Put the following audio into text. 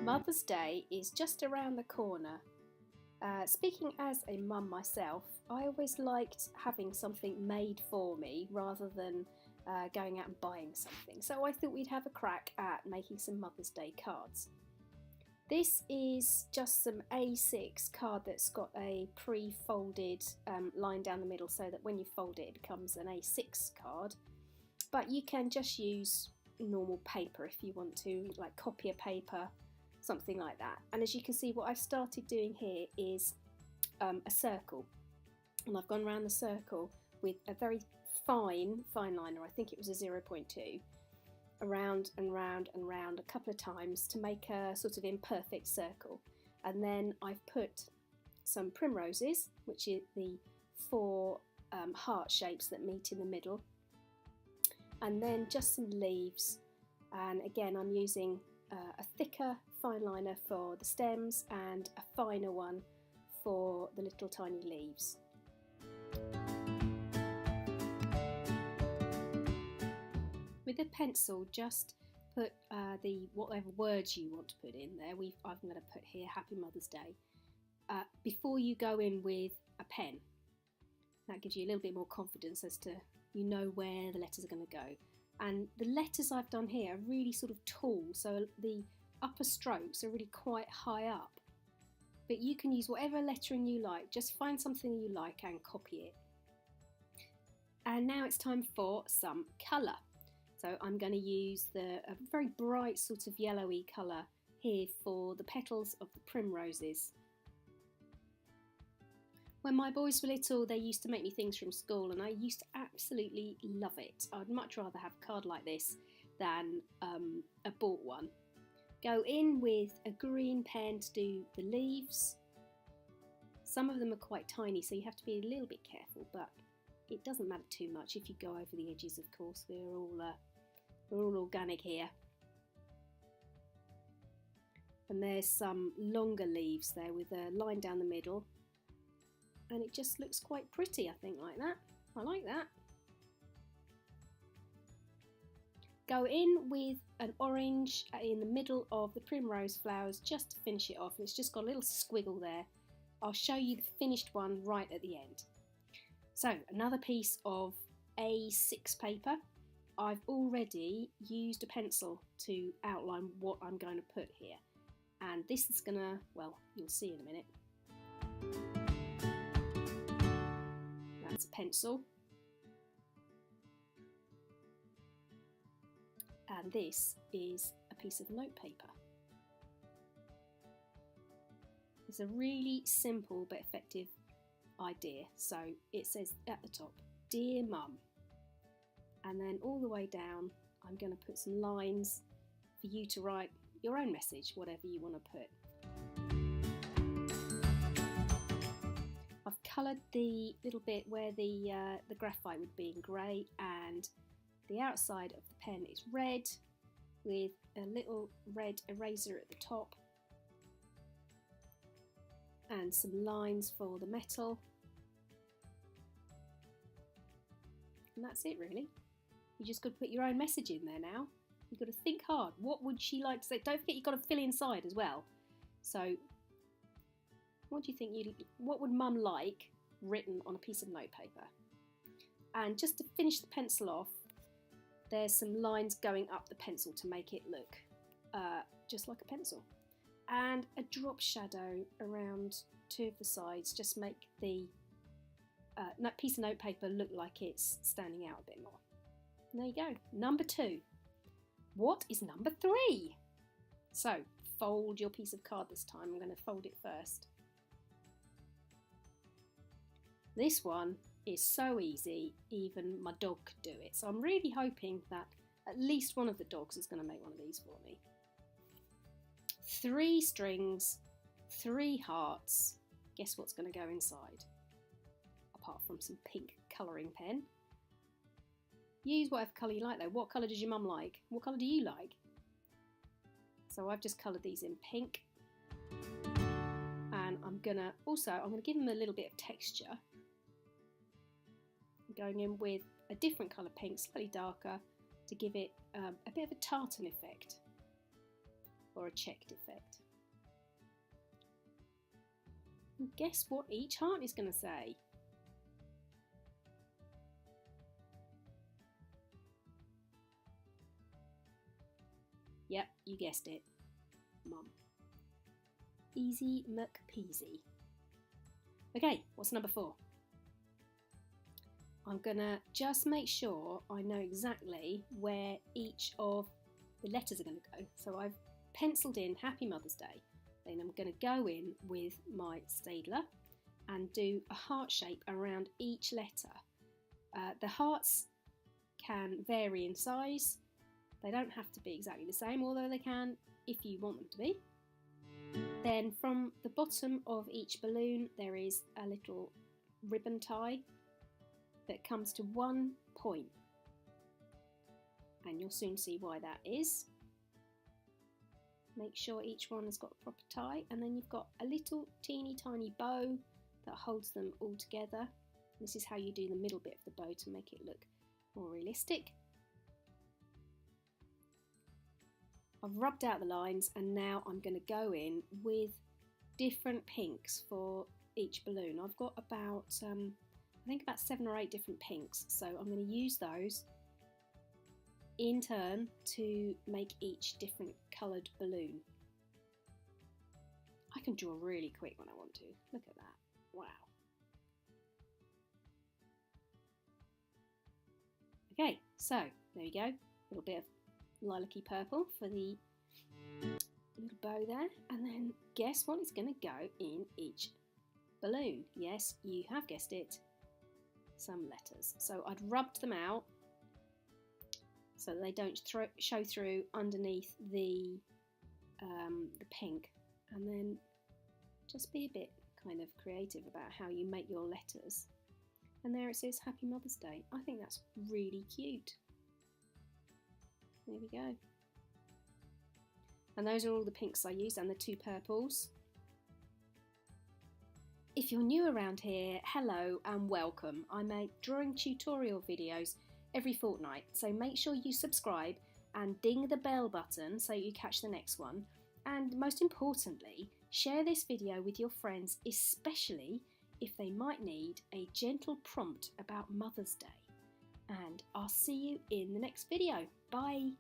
Mother's Day is just around the corner. Speaking as a mum myself, I always liked having something made for me rather than going out and buying something. So I thought we'd have a crack at making some Mother's Day cards. This is just some A6 card that's got a pre-folded line down the middle so that when you fold it, it becomes an A6 card. But you can just use normal paper if you want to, like copier paper, something like that. And as you can see, what I've started doing here is a circle, and I've gone around the circle with a very fine liner. I think it was a 0.2, around and round and round a couple of times to make a sort of imperfect circle. And then I've put some primroses, which is the four heart shapes that meet in the middle, and then just some leaves. And again, I'm using a thicker fine liner for the stems and a finer one for the little tiny leaves. With a pencil, just put the whatever words you want to put in there. I'm going to put here Happy Mother's Day before you go in with a pen. That gives you a little bit more confidence as to you know where the letters are going to go. And the letters I've done here are really sort of tall, so the upper strokes are really quite high up. But you can use whatever lettering you like, just find something you like and copy it. And now it's time for some colour. So I'm going to use a very bright sort of yellowy colour here for the petals of the primroses. When my boys were little, they used to make me things from school, and I used to absolutely love it. I'd much rather have a card like this than a bought one. Go in with a green pen to do the leaves. Some of them are quite tiny, so you have to be a little bit careful, but it doesn't matter too much if you go over the edges, of course. We're all organic here. And there's some longer leaves there with a line down the middle. And it just looks quite pretty, I think, like that. I like that. Go in with an orange in the middle of the primrose flowers just to finish it off. And it's just got a little squiggle there. I'll show you the finished one right at the end. So another piece of A6 paper. I've already used a pencil to outline what I'm going to put here. And this is gonna, well, you'll see in a minute. That's a pencil. And this is a piece of notepaper. It's a really simple but effective idea. So it says at the top, Dear Mum. And then all the way down, I'm going to put some lines for you to write your own message, whatever you want to put. I've coloured the little bit where the graphite would be in grey, and the outside of the pen is red with a little red eraser at the top and some lines for the metal. And that's it, really. You just got to put your own message in there now. You've got to think hard. What would she like to say? Don't forget, you've got to fill inside as well. So what do you think what would Mum like written on a piece of notepaper? And just to finish the pencil off, there's some lines going up the pencil to make it look just like a pencil. And a drop shadow around two of the sides, just make the piece of notepaper look like it's standing out a bit more. And there you go, number 2. What is number 3? So fold your piece of card this time. I'm going to fold it first. This one is so easy, even my dog could do it. So I'm really hoping that at least one of the dogs is going to make one of these for me. 3 strings, 3 hearts. Guess what's going to go inside? Apart from some pink colouring pen. Use whatever colour you like though. What colour does your mum like? What colour do you like? So I've just coloured these in pink. And I'm going to give them a little bit of texture. I'm going in with a different colour pink, slightly darker, to give it a bit of a tartan effect. or a checked effect. And guess what each heart is going to say? Yep, you guessed it. Mum. Easy McPeasy. Okay, what's number 4? I'm going to just make sure I know exactly where each of the letters are going to go. So I've penciled in Happy Mother's Day. Then I'm going to go in with my Staedtler and do a heart shape around each letter. The hearts can vary in size. They don't have to be exactly the same, although they can if you want them to be. Then from the bottom of each balloon there is a little ribbon tie that comes to one point, and you'll soon see why that is. Make sure each one has got a proper tie, and then you've got a little teeny tiny bow that holds them all together. This is how you do the middle bit of the bow to make it look more realistic. I've rubbed out the lines, and now I'm going to go in with different pinks for each balloon. I've got about I think about 7 or 8 different pinks, so I'm going to use those in turn to make each different coloured balloon. I can draw really quick when I want to. Look at that. Wow. Okay, so there you go. A little bit of lilac-y purple for the little bow there, and then guess what is going to go in each balloon? Yes, you have guessed it. Some letters. So I'd rubbed them out so that they don't show through underneath the pink, and then just be a bit kind of creative about how you make your letters. And there it says Happy Mother's Day. I think that's really cute. There we go. And those are all the pinks I used, and the 2 purples. If you're new around here, hello and welcome. I make drawing tutorial videos every fortnight, so make sure you subscribe and ding the bell button so you catch the next one. And most importantly, share this video with your friends, especially if they might need a gentle prompt about Mother's Day. And I'll see you in the next video. Bye!